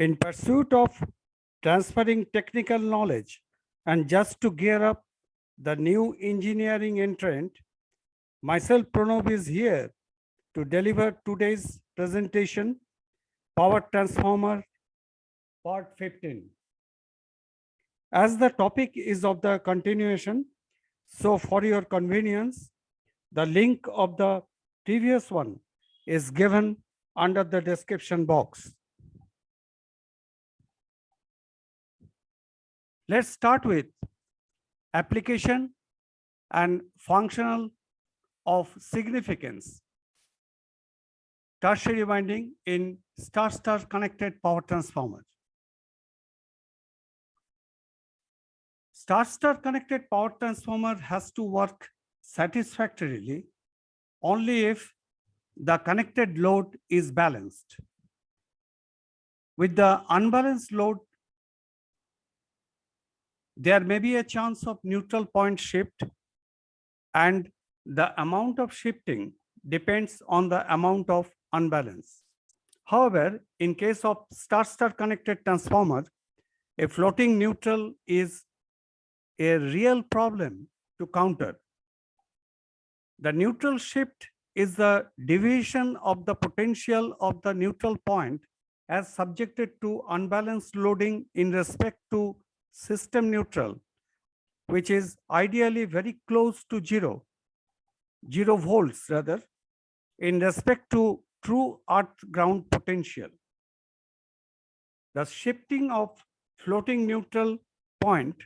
In pursuit of transferring technical knowledge and just to gear up the new engineering entrant, myself Pranab is here to deliver today's presentation, Power Transformer Part 15. As the topic is of the continuation, so for your convenience, the link of the previous one is given under the description box. Let's start with application and functional of significance. Tertiary winding in star-star connected power transformer. Star-star connected power transformer has to work satisfactorily only if the connected load is balanced. With the unbalanced load, there may be a chance of neutral point shift, and the amount of shifting depends on the amount of unbalance. However, in case of star-star connected transformer, a floating neutral is a real problem to counter. The neutral shift is the deviation of the potential of the neutral point as subjected to unbalanced loading in respect to system neutral, which is ideally very close to 0 volts rather, in respect to true earth ground potential. The shifting of floating neutral point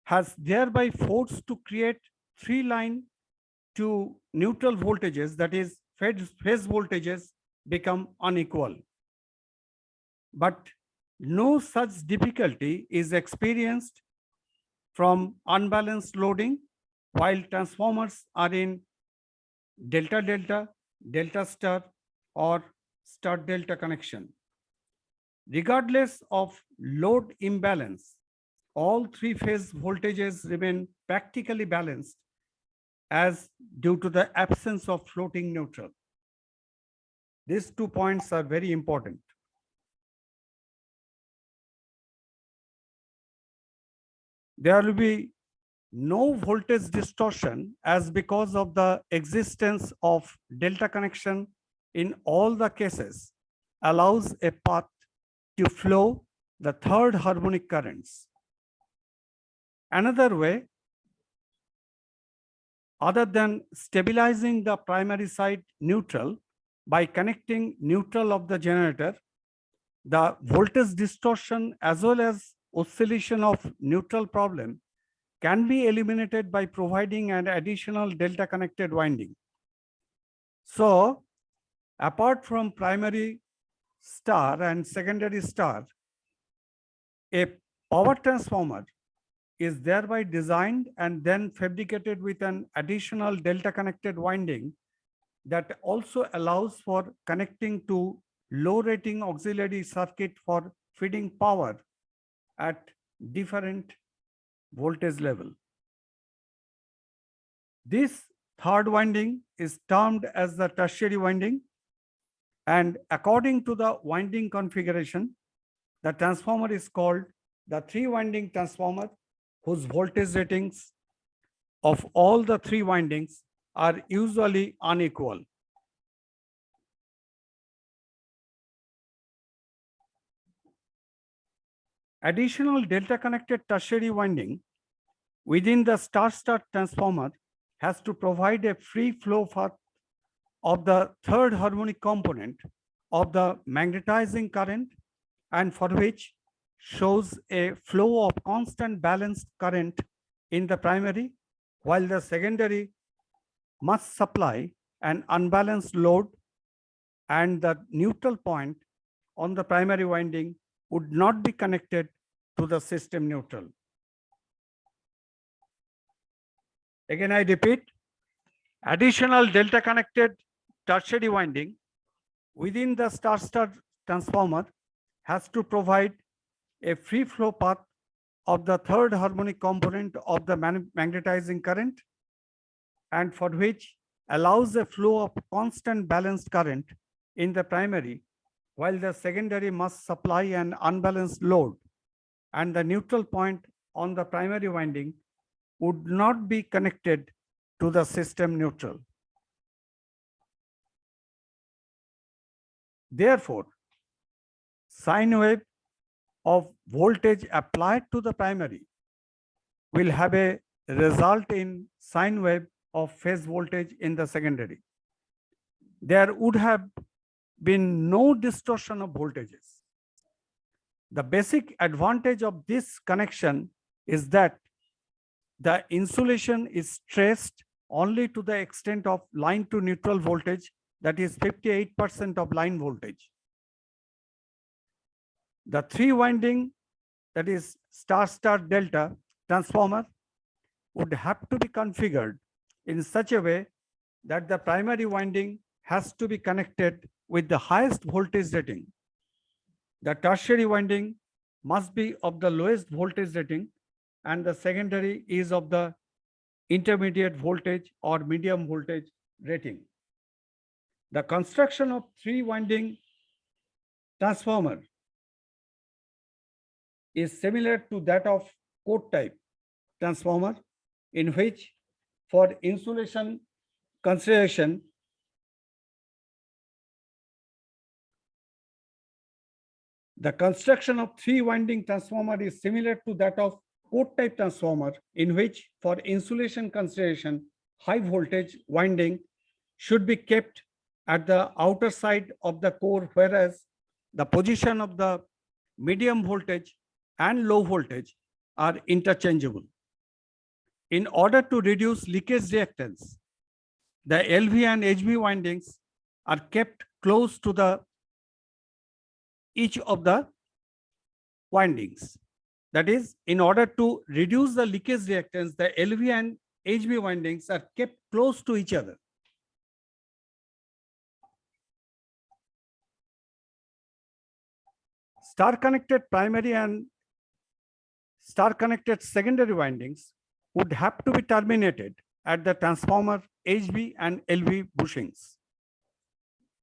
has thereby forced to create 3 line to neutral voltages, that is phase voltages become unequal. But no such difficulty is experienced from unbalanced loading while transformers are in delta-delta, delta-star or star-delta connection. Regardless of load imbalance, all 3 phase voltages remain practically balanced as due to the absence of floating neutral. These 2 points are very important. There will be no voltage distortion as because of the existence of delta connection in all the cases allows a path to flow the third harmonic currents. Another way, other than stabilizing the primary side neutral by connecting neutral of the generator, the voltage distortion as well as oscillation of neutral problem can be eliminated by providing an additional delta connected winding. So, apart from primary star and secondary star, a power transformer is thereby designed and then fabricated with an additional delta connected winding that also allows for connecting to low rating auxiliary circuit for feeding power at different voltage level. This third winding is termed as the tertiary winding, and according to the winding configuration, the transformer is called the 3-winding transformer, whose voltage ratings of all the 3 windings are usually unequal. Additional delta connected tertiary winding within the star-star transformer has to provide a free flow path of the third harmonic component of the magnetizing current, and for which shows a flow of constant balanced current in the primary, while the secondary must supply an unbalanced load, and the neutral point on the primary winding would not be connected to the system neutral. Again, I repeat, additional delta connected tertiary winding within the star-star transformer has to provide a free flow path of the third harmonic component of the magnetizing current, and for which allows a flow of constant balanced current in the primary, while the secondary must supply an unbalanced load, and the neutral point on the primary winding would not be connected to the system neutral. Therefore, sine wave of voltage applied to the primary will have a result in sine wave of phase voltage in the secondary. There would have been no distortion of voltages. The basic advantage of this connection is that the insulation is stressed only to the extent of line to neutral voltage, that is 58% of line voltage. The three winding, that is star-star delta transformer, would have to be configured in such a way that the primary winding has to be connected with the highest voltage rating. The tertiary winding must be of the lowest voltage rating, and the secondary is of the intermediate voltage or medium voltage rating. The construction of three winding transformer is similar to that of court type transformer, in which for insulation consideration the construction of three winding transformer is similar to that of court type transformer, in which for insulation consideration high voltage winding should be kept at the outer side of the core, whereas the position of the medium voltage and low voltage are interchangeable. In order to reduce leakage reactance, the LV and HV windings are kept close to each of the windings. That is, in order to reduce the leakage reactance, the LV and HV windings are kept close to each other. Star-connected primary and star-connected secondary windings would have to be terminated at the transformer HV and LV bushings.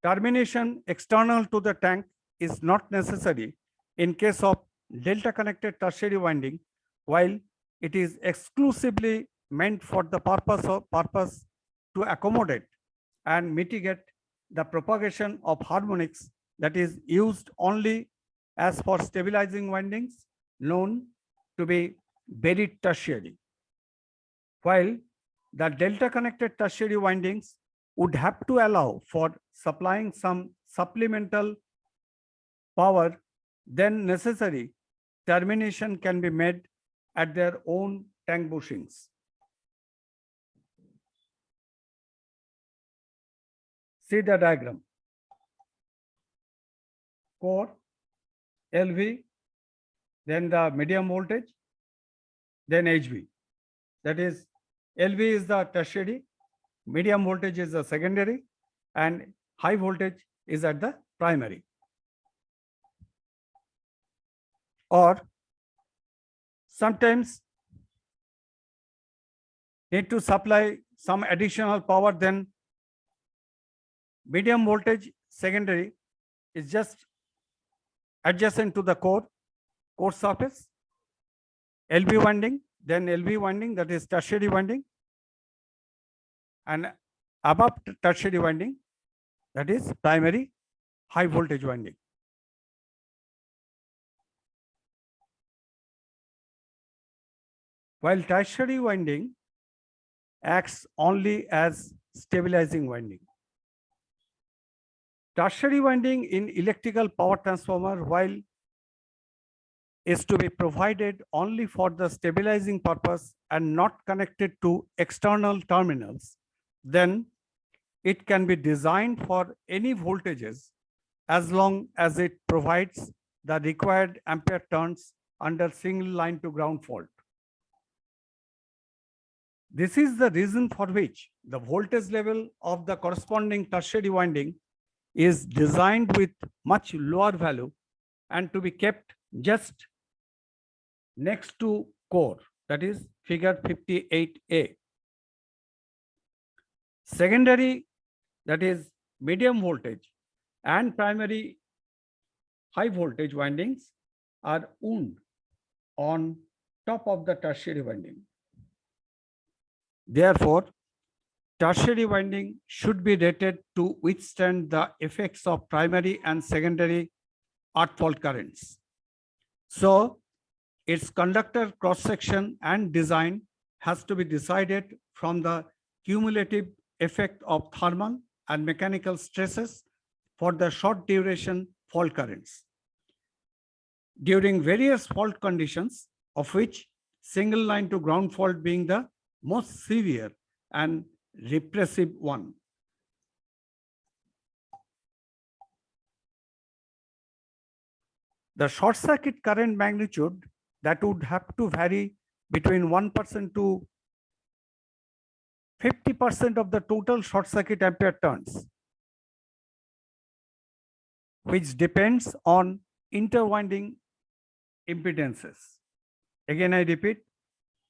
Termination external to the tank is not necessary in case of delta-connected tertiary winding, while it is exclusively meant for the purpose to accommodate and mitigate the propagation of harmonics, that is used only as for stabilizing windings known to be buried tertiary, while the delta-connected tertiary windings would have to allow for supplying some supplemental power, then necessary termination can be made at their own tank bushings. See the diagram. Core, LV, then the medium voltage, then HV. That is, LV is the tertiary, medium voltage is the secondary, and high voltage is at the primary. Or sometimes need to supply some additional power, then medium voltage secondary is just adjacent to the core surface, LV winding, then LV winding, that is tertiary winding, and above tertiary winding, that is primary high voltage winding. While tertiary winding acts only as stabilizing winding. Tertiary winding in electrical power transformer, while is to be provided only for the stabilizing purpose and not connected to external terminals, then it can be designed for any voltages as long as it provides the required ampere turns under single line to ground fault. This is the reason for which the voltage level of the corresponding tertiary winding is designed with much lower value and to be kept just next to core, that is figure 58A. Secondary, that is medium voltage, and primary high voltage windings are wound on top of the tertiary winding. Therefore, tertiary winding should be rated to withstand the effects of primary and secondary earth fault currents. So, its conductor cross-section and design has to be decided from the cumulative effect of thermal and mechanical stresses for the short duration fault currents. During various fault conditions, of which single line to ground fault being the most severe and repressive one. The short circuit current magnitude that would have to vary between 1% to 50% of the total short circuit ampere turns, which depends on interwinding impedances. Again, I repeat,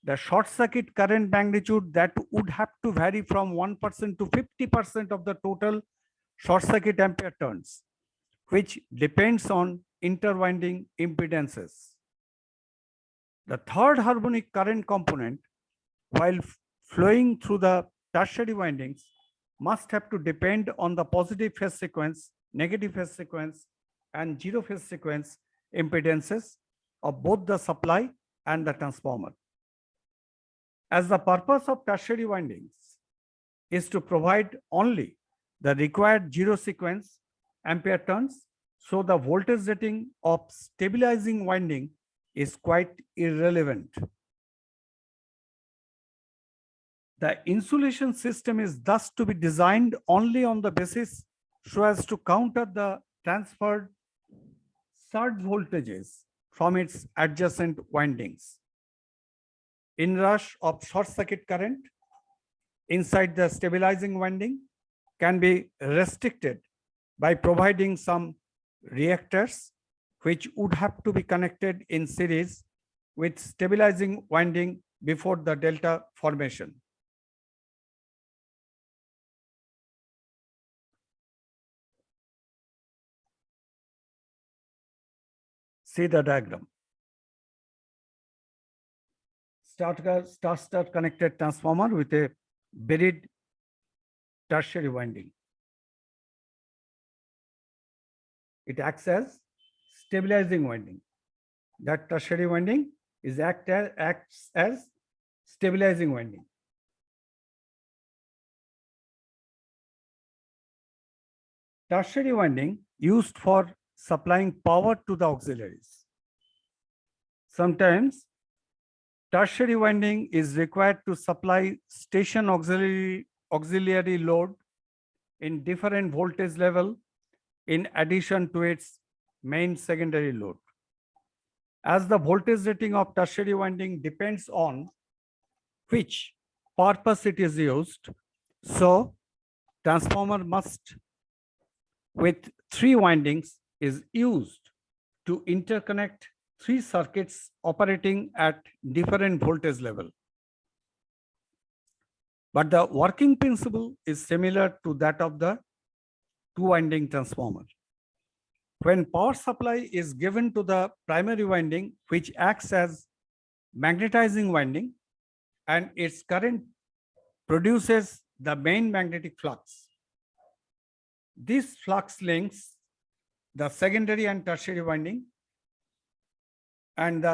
the short circuit current magnitude that would have to vary from 1% to 50% of the total short circuit ampere turns, which depends on interwinding impedances. The third harmonic current component, while flowing through the tertiary windings, must have to depend on the positive phase sequence, negative phase sequence, and zero phase sequence impedances of both the supply and the transformer. As the purpose of tertiary windings is to provide only the required zero sequence ampere turns, so the voltage rating of stabilizing winding is quite irrelevant. The insulation system is thus to be designed only on the basis so as to counter the transferred surge voltages from its adjacent windings. Inrush of short circuit current inside the stabilizing winding can be restricted by providing some reactors which would have to be connected in series with stabilizing winding before the delta formation. See the diagram. Star connected transformer with a buried tertiary winding. It acts as stabilizing winding. That tertiary winding acts as stabilizing winding. Tertiary winding used for supplying power to the auxiliaries. Sometimes tertiary winding is required to supply station auxiliary load in different voltage level in addition to its main secondary load. As the voltage rating of tertiary winding depends on which purpose it is used, so transformer must with 3 windings is used to interconnect 3 circuits operating at different voltage level. But the working principle is similar to that of the 2-winding transformer. When power supply is given to the primary winding, which acts as magnetizing winding, and its current produces the main magnetic flux. This flux links the secondary and tertiary winding, and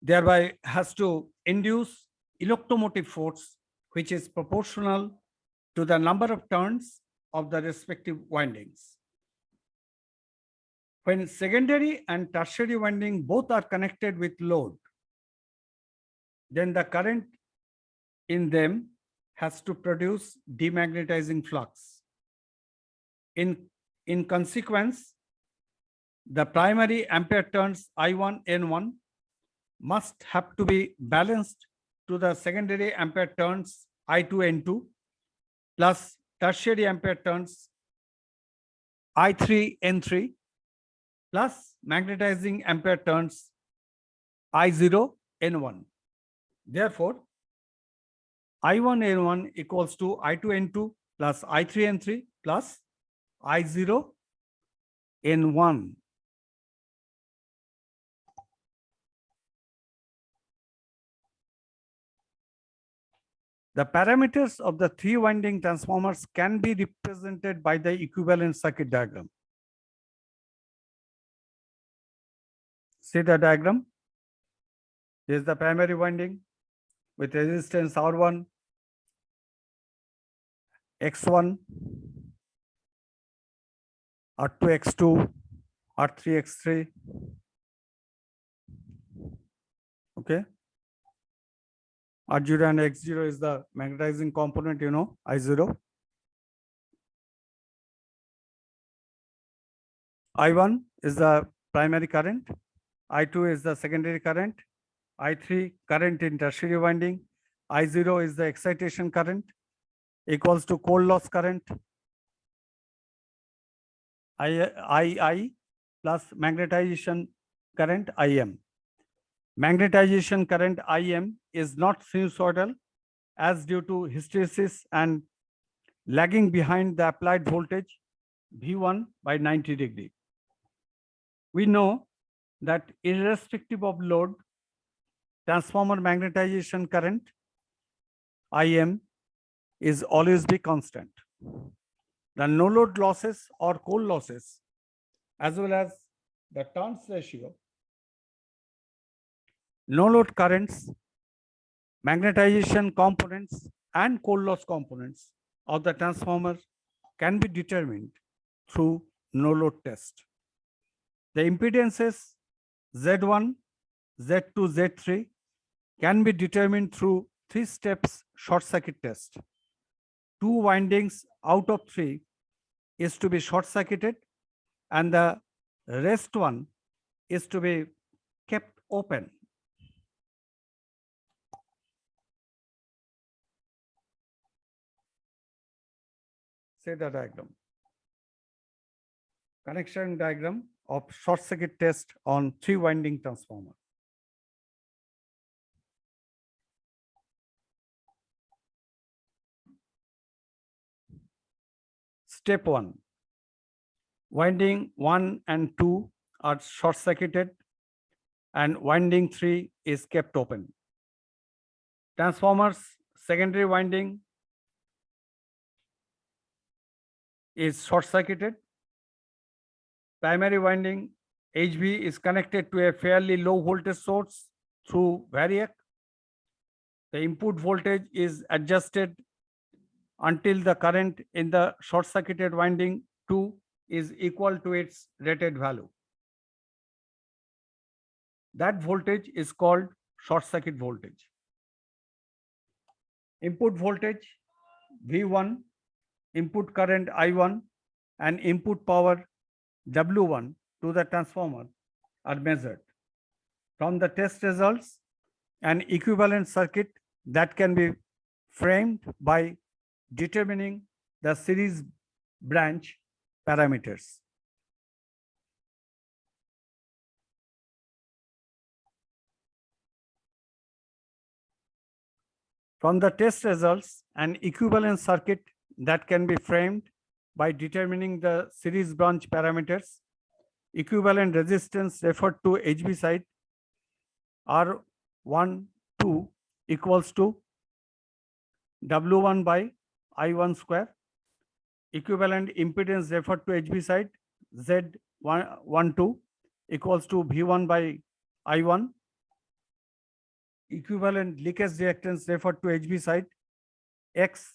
thereby has to induce electromotive force, which is proportional to the number of turns of the respective windings. When secondary and tertiary winding both are connected with load, then the current in them has to produce demagnetizing flux. In consequence, the primary ampere turns I1, N1 must have to be balanced to the secondary ampere turns I2, N2 plus tertiary ampere turns I3, N3 plus magnetizing ampere turns I0, N1. Therefore, I1, N1 equals to I2, N2 plus I3 N3 plus I0 N1. The parameters of the three winding transformers can be represented by the equivalent circuit diagram. See the diagram. This is the primary winding with resistance R1, X1, R2, X2, R3, X3. Okay. R0 and X0 is the magnetizing component, you know, I0. I1 is the primary current. I2 is the secondary current. I3 current in tertiary winding. I0 is the excitation current equals to core loss current. II plus magnetization current IM. Magnetization current IM is not sinusoidal as due to hysteresis and lagging behind the applied voltage V1 by 90 degree. We know that irrespective of load, transformer magnetization current IM is always be constant. The no load losses or core losses as well as the turns ratio, no load currents, magnetization components and core loss components of the transformer can be determined through no load test. The impedances Z1, Z2, Z3 can be determined through 3 steps short circuit test. 2 windings out of 3 is to be short circuited and the rest one is to be kept open. See the diagram. Connection diagram of short circuit test on 3 winding transformer. Step 1. Winding 1 and 2 are short circuited and winding 3 is kept open. Transformers secondary winding is short circuited. Primary winding HV is connected to a fairly low voltage source through variac. The input voltage is adjusted until the current in the short circuited winding 2 is equal to its rated value. That voltage is called short circuit voltage. Input voltage V1, input current I1 and input power W1 to the transformer are measured. From the test results, an equivalent circuit that can be framed by determining the series branch parameters. From the test results, an equivalent circuit that can be framed by determining the series branch parameters, equivalent resistance referred to HV side R1, 2 equals to W1 by I1 square, equivalent impedance referred to HV side Z1, 2 equals to V1 by I1, equivalent leakage reactance referred to HV side X1,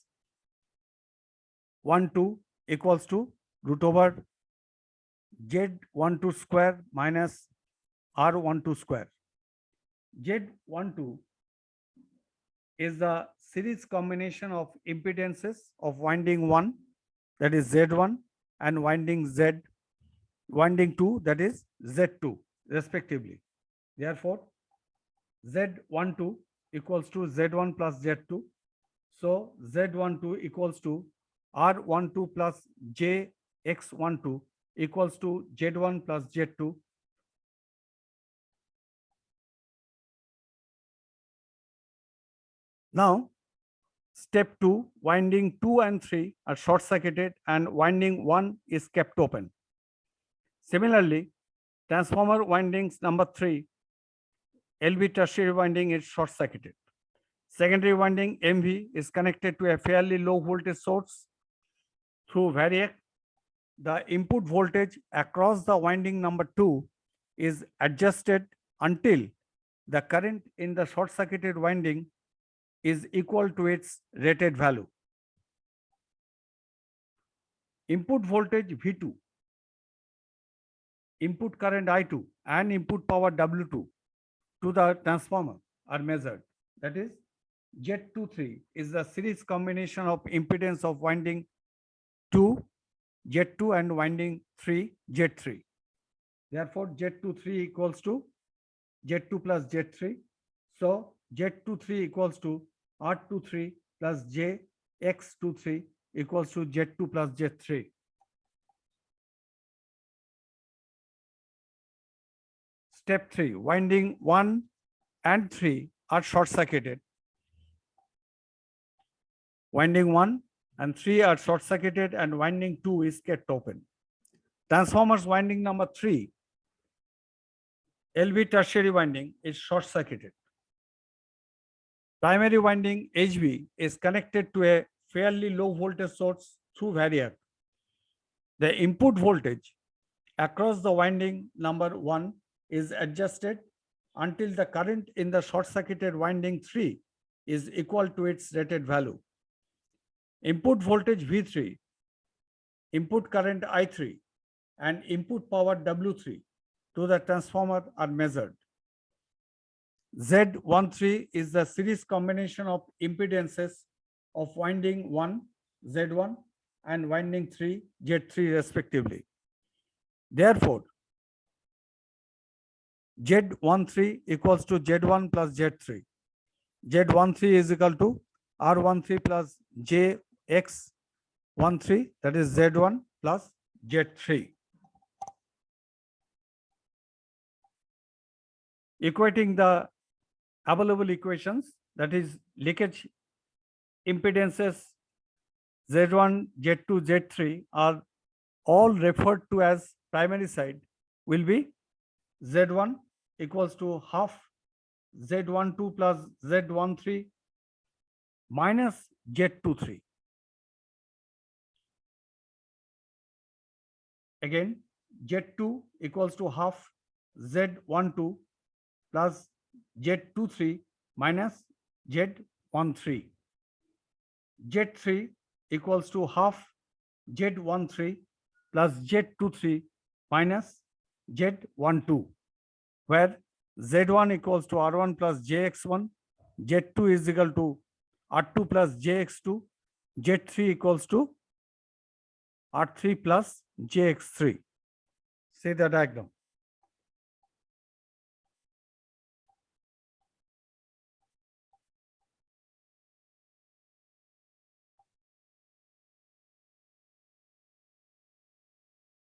2 equals to root over Z12 square minus R12 square. Z12 is the series combination of impedances of winding 1, that is Z1, and winding 2, that is Z2 respectively. Therefore, Z12 equals to Z1 plus Z2. So Z12 equals to R12 plus JX12 equals to Z1 plus Z2. Now, Step 2, winding 2 and 3 are short-circuited and winding 1 is kept open. Similarly, transformer windings number 3, LV tertiary winding is short-circuited. Secondary winding MV is connected to a fairly low voltage source through variac. The input voltage across the winding number 2 is adjusted until the current in the short-circuited winding is equal to its rated value. Input voltage V2, input current I2 and input power W2 to the transformer are measured. That is, Z23 is the series combination of impedance of winding 2, Z2 and winding 3, Z3. Therefore, Z23 equals to Z2 plus Z3. So, Z23 equals to R23 plus JX23 equals to Z2 plus Z3. Step 3, winding 1 and 3 are short-circuited. Winding 1 and 3 are short-circuited and winding 2 is kept open. Transformers winding number 3, LV tertiary winding, is short-circuited. Primary winding HV is connected to a fairly low voltage source through variac. The input voltage across the winding number 1 is adjusted until the current in the short-circuited winding 3 is equal to its rated value. Input voltage V3, input current I3, and input power W3 to the transformer are measured. Z13 is the series combination of impedances of winding 1, Z1, and winding 3, Z3 respectively. Therefore, Z13 equals to Z1 plus Z3. Z13 is equal to R13 plus JX13, that is Z1 plus Z3. Equating the available equations, that is leakage impedances Z1, Z2, Z3 are all referred to as primary side, will be Z1 equals to half Z12 plus Z13 minus Z23. Again, Z2 equals to half Z12 plus Z23 minus Z13. Z3 equals to half Z13 plus Z23 minus Z12, where Z1 equals to R1 plus JX1, Z2 is equal to R2 plus JX2, Z3 equals to R3 plus JX3. See the diagram.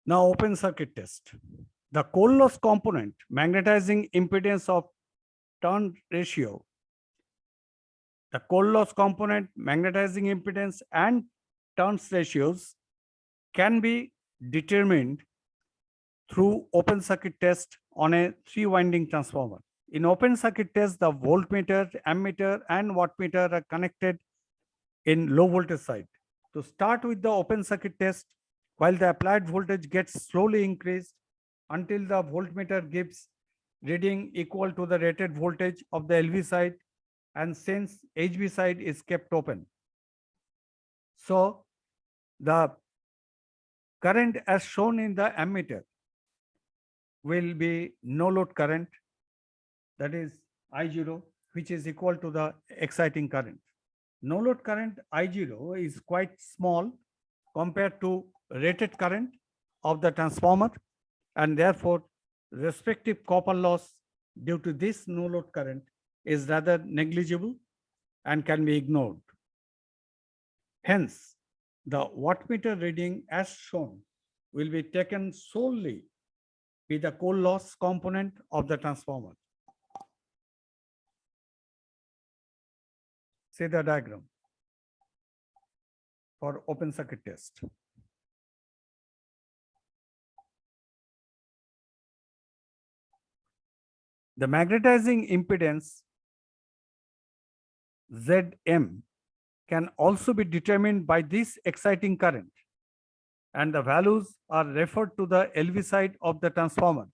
Now open circuit test. The core loss component magnetizing impedance of turn ratio, the core loss component magnetizing impedance and turns ratios can be determined through open circuit test on a 3-winding transformer. In open circuit test, the voltmeter, ammeter, and wattmeter are connected in low voltage side. To start with the open circuit test, while the applied voltage gets slowly increased until the voltmeter gives reading equal to the rated voltage of the LV side, and since HV side is kept open. So the current as shown in the ammeter will be no load current, that is I0, which is equal to the exciting current. No load current I0 is quite small compared to rated current of the transformer, and therefore respective copper loss due to this no load current is rather negligible and can be ignored. Hence, the wattmeter reading as shown will be taken solely with the core loss component of the transformer. See the diagram. for open circuit test. The magnetizing impedance Zm can also be determined by this exciting current, and the values are referred to the LV side of the transformer,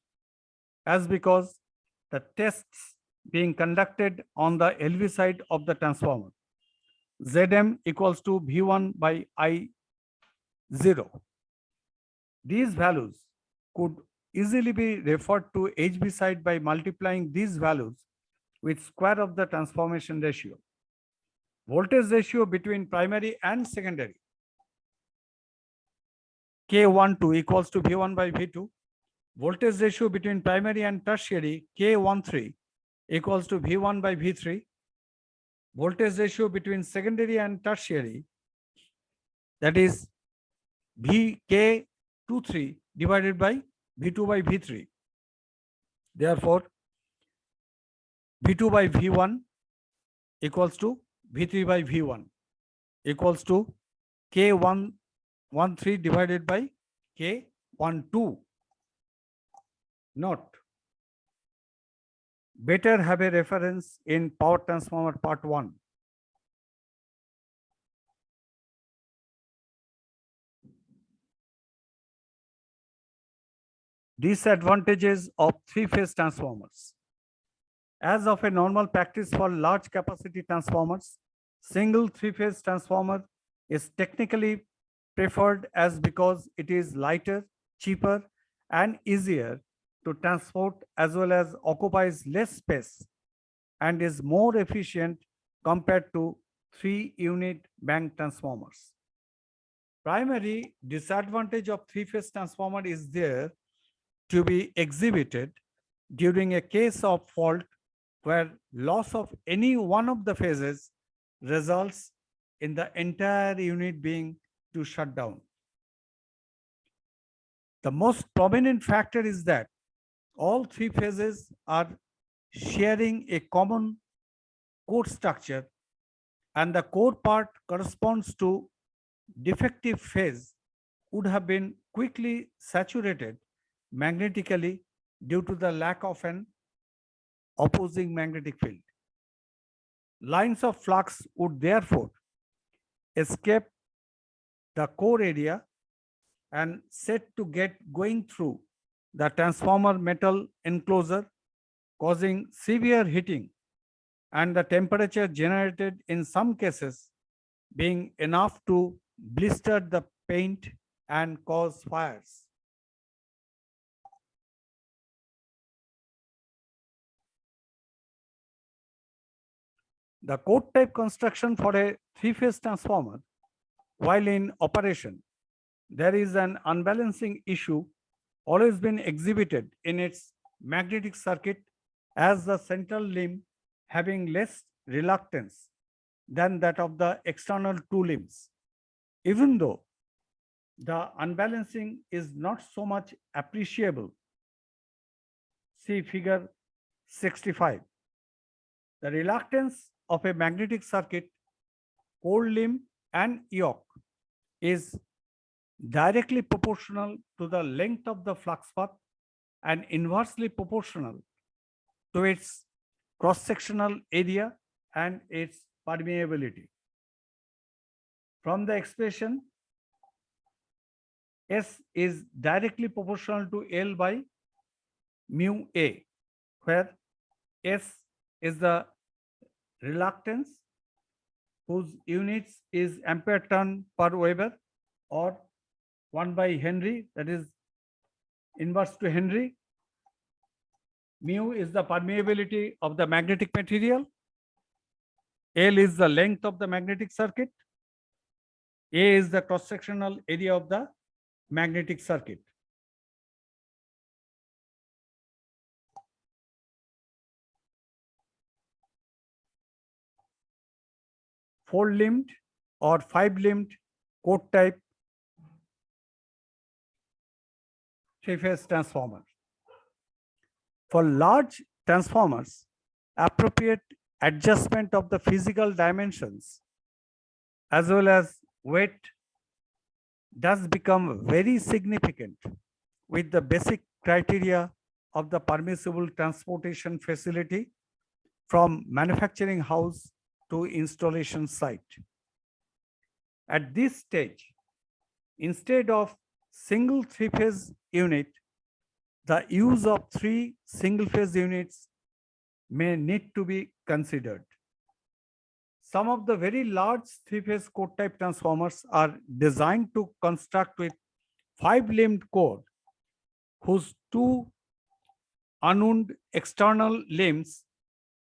as because the tests being conducted on the LV side of the transformer. Zm equals to V1 by I0. These values could easily be referred to HV side by multiplying these values with square of the transformation ratio. Voltage ratio between primary and secondary K12 equals to V1 by V2. Voltage ratio between primary and tertiary K13 equals to V1 by V3. Voltage ratio between secondary and tertiary, that is VK23 divided by V2 by V3. Therefore, V2 by V1 equals to V3 by V1 equals to K13 divided by K12. Note, better have a reference in power transformer part 1. Disadvantages of three-phase transformers. As of a normal practice for large capacity transformers, single three-phase transformer is technically preferred as because it is lighter, cheaper, and easier to transport, as well as occupies less space and is more efficient compared to 3-unit bank transformers. Primary disadvantage of three-phase transformer is there to be exhibited during a case of fault where loss of any one of the phases results in the entire unit being to shut down. The most prominent factor is that all three phases are sharing a common core structure, and the core part corresponds to defective phase would have been quickly saturated magnetically due to the lack of an opposing magnetic field. Lines of flux would therefore escape the core area and set to get going through the transformer metal enclosure, causing severe heating, and the temperature generated in some cases being enough to blister the paint and cause fires. The core type construction for a three-phase transformer, while in operation, there is an unbalancing issue always been exhibited in its magnetic circuit, as the central limb having less reluctance than that of the external two limbs. Even though the unbalancing is not so much appreciable, see figure 65. The reluctance of a magnetic circuit, core limb and yoke, is directly proportional to the length of the flux path and inversely proportional to its cross-sectional area and its permeability. From the expression, S is directly proportional to L by mu A, where S is the reluctance whose units is ampere turn per Weber, or 1 by Henry, that is inverse to Henry. Mu is the permeability of the magnetic material. L is the length of the magnetic circuit. A is the cross-sectional area of the magnetic circuit. Four-limbed or five-limbed core type three-phase transformer. For large transformers, appropriate adjustment of the physical dimensions as well as weight does become very significant with the basic criteria of the permissible transportation facility from manufacturing house to installation site. At this stage, instead of single three-phase unit, the use of three single-phase units may need to be considered. Some of the very large three-phase core type transformers are designed to construct with five-limbed core whose two unwound external limbs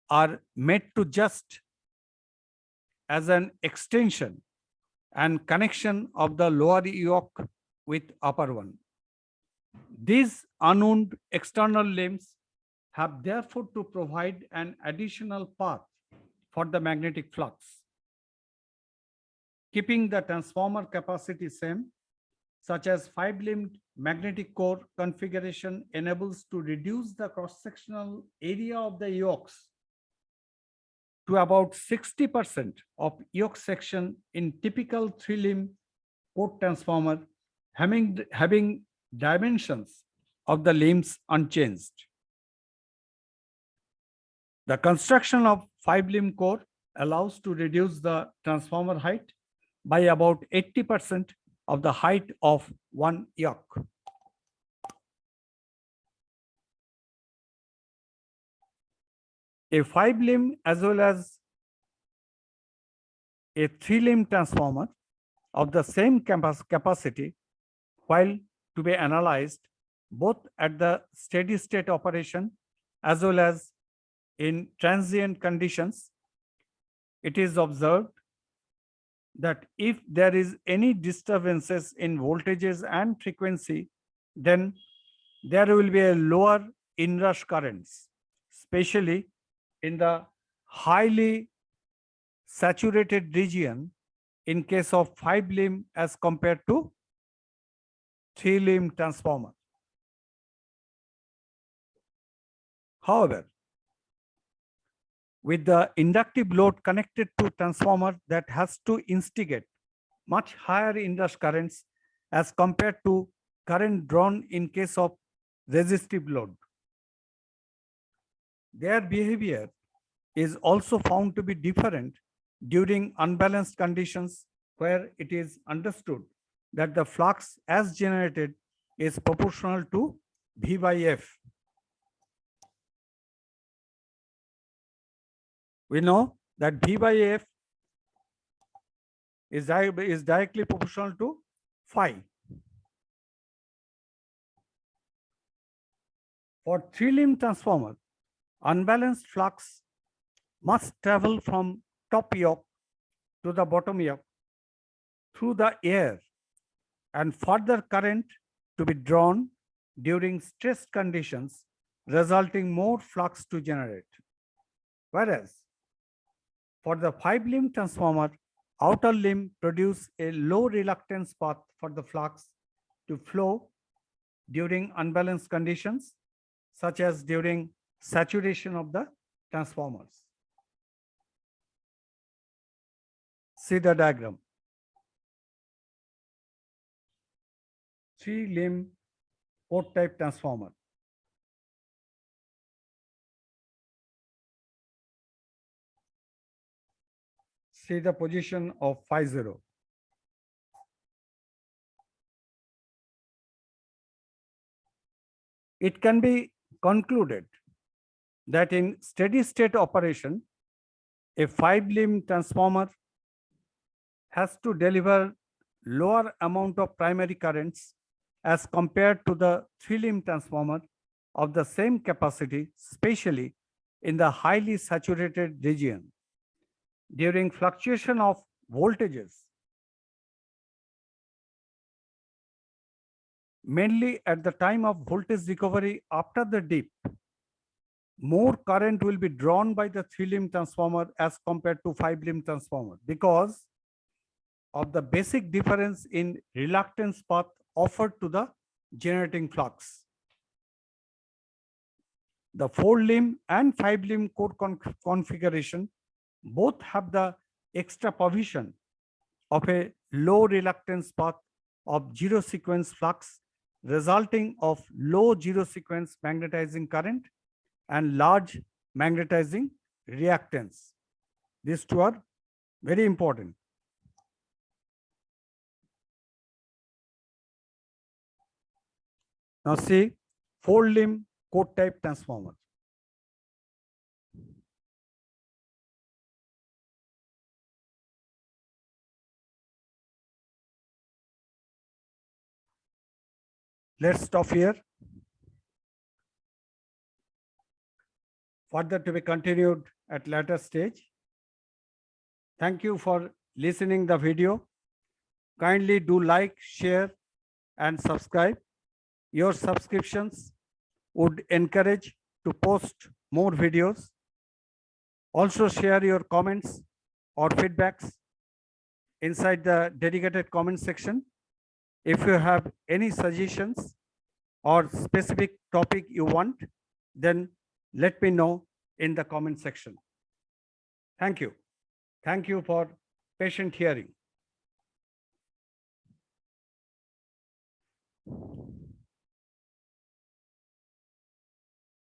are made to just as an extension and connection of the lower yoke with upper one. These unwound external limbs have therefore to provide an additional path for the magnetic flux, keeping the transformer capacity same, such as five-limbed magnetic core configuration enables to reduce the cross-sectional area of the yokes to about 60% of yoke section in typical three-limb core transformer, having dimensions of the limbs unchanged. The construction of five-limb core allows to reduce the transformer height by about 80% of the height of one yoke. A five-limb as well as a three-limb transformer of the same capacity, while to be analyzed both at the steady state operation as well as in transient conditions, it is observed that if there is any disturbances in voltages and frequency, then there will be a lower inrush currents, especially in the highly saturated region in case of five-limb as compared to three-limb transformer. However, with the inductive load connected to transformer that has to instigate much higher inrush currents as compared to current drawn in case of resistive load, their behavior is also found to be different during unbalanced conditions where it is understood that the flux as generated is proportional to V by F. We know that V by F is directly proportional to phi. For three-limb transformer, unbalanced flux must travel from top yoke to the bottom yoke through the air and further current to be drawn during stressed conditions, resulting more flux to generate. Whereas for the five-limb transformer, outer limb produce a low reluctance path for the flux to flow during unbalanced conditions, such as during saturation of the transformers. See the diagram. Three-limb port type transformer. See the position of phi 0. It can be concluded that in steady state operation, a five-limb transformer has to deliver lower amount of primary currents as compared to the three-limb transformer of the same capacity, especially in the highly saturated region. During fluctuation of voltages, mainly at the time of voltage recovery after the dip, more current will be drawn by the three-limb transformer as compared to five-limb transformer because of the basic difference in reluctance path offered to the generating flux. The four-limb and five-limb core configuration both have the extra provision of a low reluctance path of zero sequence flux resulting of low zero sequence magnetizing current and large magnetizing reactance. These two are very important. Now see, four limb code type transformer. Let's stop here. Further to be continued at later stage. Thank you for listening the video. Kindly do like, share, and subscribe. Your subscriptions would encourage to post more videos. Also share your comments or feedbacks inside the dedicated comment section. If you have any suggestions or specific topic you want, then let me know in the comment section. Thank you. Thank you for patient hearing.